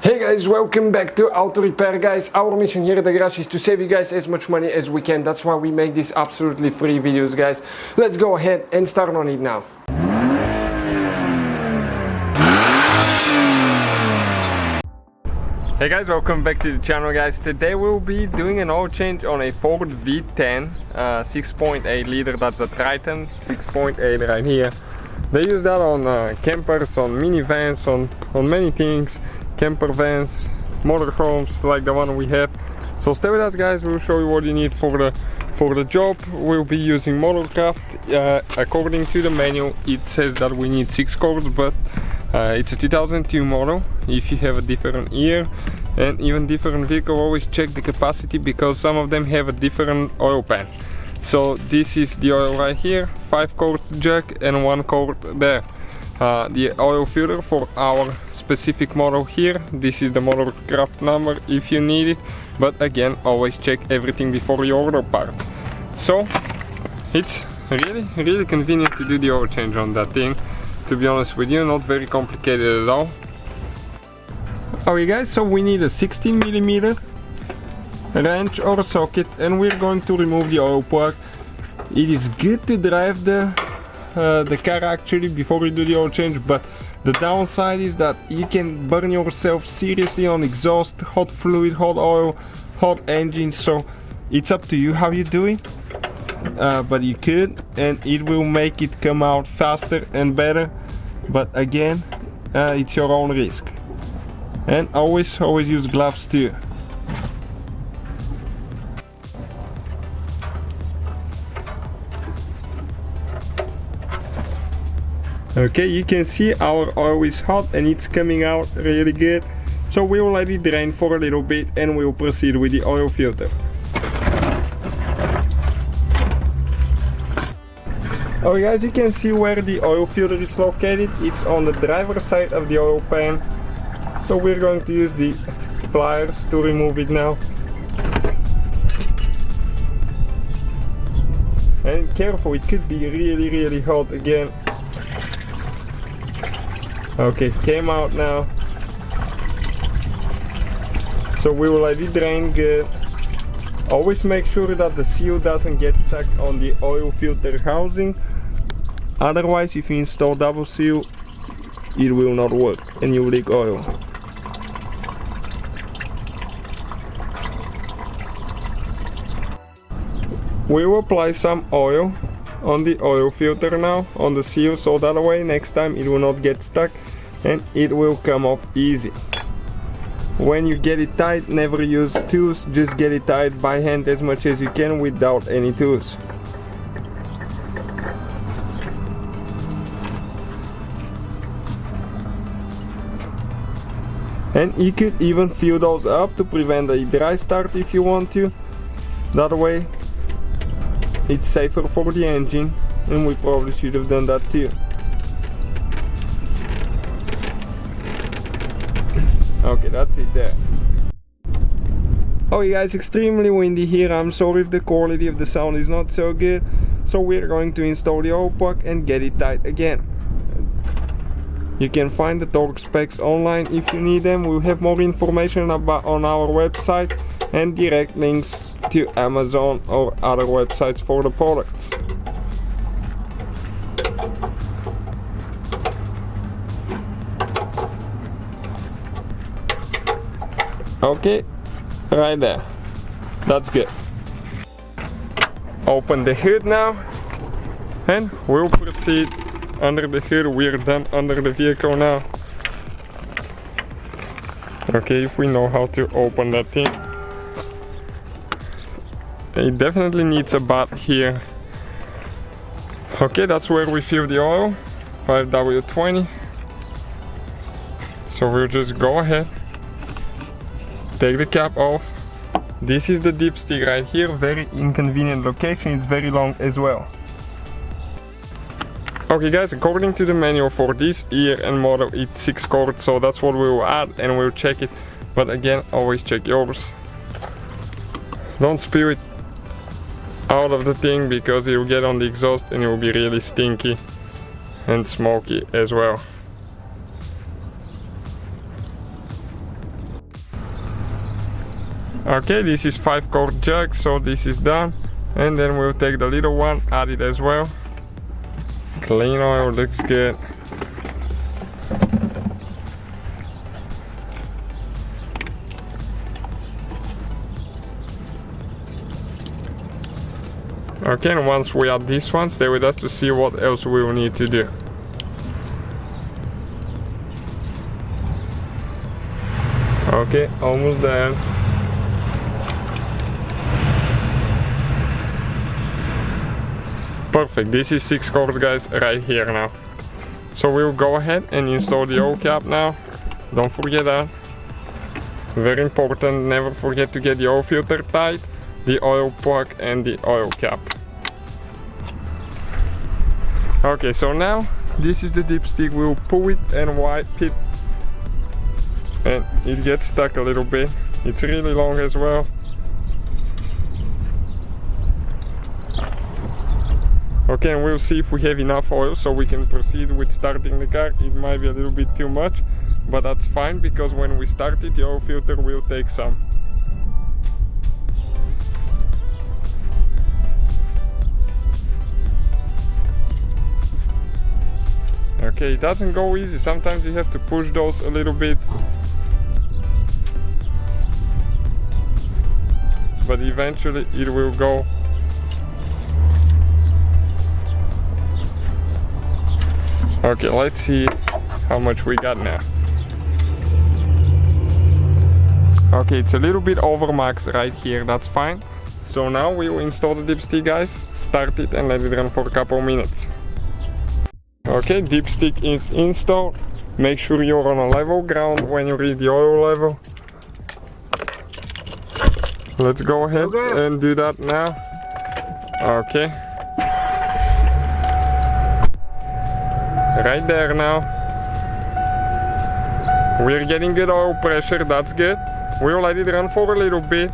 Hey guys, welcome back to Auto Repair guys. Our mission here at the garage is to save you guys as much money as we can. That's why we make these absolutely free videos guys. Let's go ahead and start on it now. Hey guys, welcome back to the channel guys. Today we'll be doing an oil change on a Ford V10 6.8 liter. That's a Triton 6.8 right here. They use that on campers, on minivans, on many things. Camper vans, motorhomes like the one we have. So stay with us guys, we'll show you what you need for the job. We'll be using Motorcraft. According to the manual it says that we need 6 cords, but it's a 2002 model. If you have a different year and even different vehicle, always check the capacity because some of them have a different oil pan. So this is the oil right here, 5 cords jack and 1 cord there. The oil filter for our specific model here. This is the Motorcraft number if you need it, but again always check everything before you order part. So it's really convenient to do the oil change on that thing, to be honest with you, not very complicated at all. Okay guys, so we need a 16mm wrench or socket and we're going to remove the oil plug. It is good to drive the car actually before you do the oil change, but the downside is that you can burn yourself seriously on exhaust, hot fluid, hot oil, hot engine. So it's up to you how you do it, but you could, and it will make it come out faster and better, but again it's your own risk. And always use gloves too. Okay, you can see our oil is hot and it's coming out really good. So we'll let it drain for a little bit and we'll proceed with the oil filter. Okay guys, you can see where the oil filter is located. It's on the driver's side of the oil pan. So we're going to use the pliers to remove it now. And careful, it could be really hot again. Okay, came out now. So we will let it drain good. Always make sure that the seal doesn't get stuck on the oil filter housing. Otherwise, if you install double seal, it will not work and you will leak oil. We will apply some oil on the oil filter now, on the seal, so that way next time it will not get stuck and it will come off easy. When you get it tight, never use tools, just get it tight by hand as much as you can without any tools. And you could even fill those up to prevent a dry start if you want to. That way it's safer for the engine, and we probably should have done that too. Okay, that's it there. Okay guys, extremely windy here. I'm sorry if the quality of the sound is not so good. So we're going to install the oil plug and get it tight again. You can find the torque specs online if you need them. We'll have more information about on our website and direct links to Amazon or other websites for the products. Okay, right there. That's good. Open the hood now and we'll proceed under the hood. We're done under the vehicle now. Okay, if we know how to open that thing. It definitely needs a butt here. Okay, that's where we fill the oil, 5W20. So we'll just go ahead, take the cap off. This is the dipstick right here, very inconvenient location, it's very long as well. Okay guys, according to the manual for this year and model it's 6 cords, so that's what we will add and we'll check it. But again, always check yours. Don't spill it out of the thing because it will get on the exhaust and it will be really stinky and smoky as well. Okay, this is 5-quart jug, so this is done. And then we'll take the little one, add it as well. Clean oil, looks good. Okay, and once we add these ones, stay with us to see what else we will need to do. Okay, almost there. Perfect, this is 6 quarts, guys, right here now. So we'll go ahead and install the oil cap now. Don't forget that. Very important, never forget to get the oil filter tight, the oil plug and the oil cap. Okay, so now this is the dipstick. We'll pull it and wipe it, and it gets stuck a little bit. It's really long as well. Okay, and we'll see if we have enough oil so we can proceed with starting the car. It might be a little bit too much, but that's fine because when we start it, the oil filter will take some. Okay, it doesn't go easy. Sometimes you have to push those a little bit. But eventually it will go. Okay, let's see how much we got now. Okay, it's a little bit over max right here, that's fine. So now we will install the dipstick, guys. Start it and let it run for a couple minutes. Okay, dipstick is installed. Make sure you're on a level ground when you read the oil level. Let's go ahead and do that now. Okay. Right there now. We're getting good oil pressure, that's good. We'll let it run for a little bit,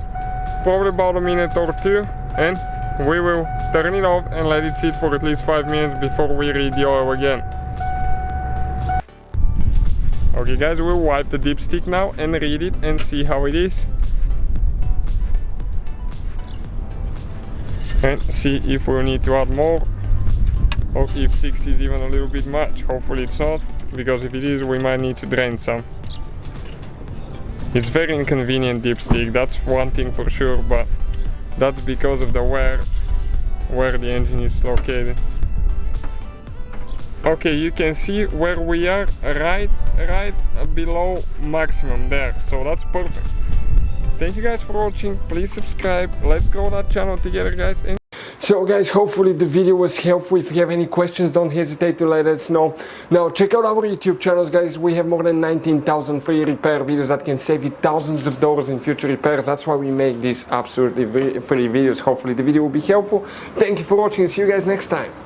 probably about a minute or two, and we will turn it off and let it sit for at least 5 minutes before we read the oil again. Okay guys, we'll wipe the dipstick now and read it and see how it is. And see if we need to add more, or if 6 is even a little bit much. Hopefully it's not, because if it is, we might need to drain some. It's very inconvenient dipstick, that's one thing for sure, but that's because of the where the engine is located. Okay, you can see where we are, right below maximum there, so that's perfect. Thank you guys for watching, please subscribe, let's grow that channel together, guys. So guys, hopefully the video was helpful. If you have any questions, don't hesitate to let us know. Now check out our YouTube channels, guys. We have more than 19,000 free repair videos that can save you thousands of dollars in future repairs. That's why we make these absolutely free videos. Hopefully the video will be helpful. Thank you for watching and see you guys next time.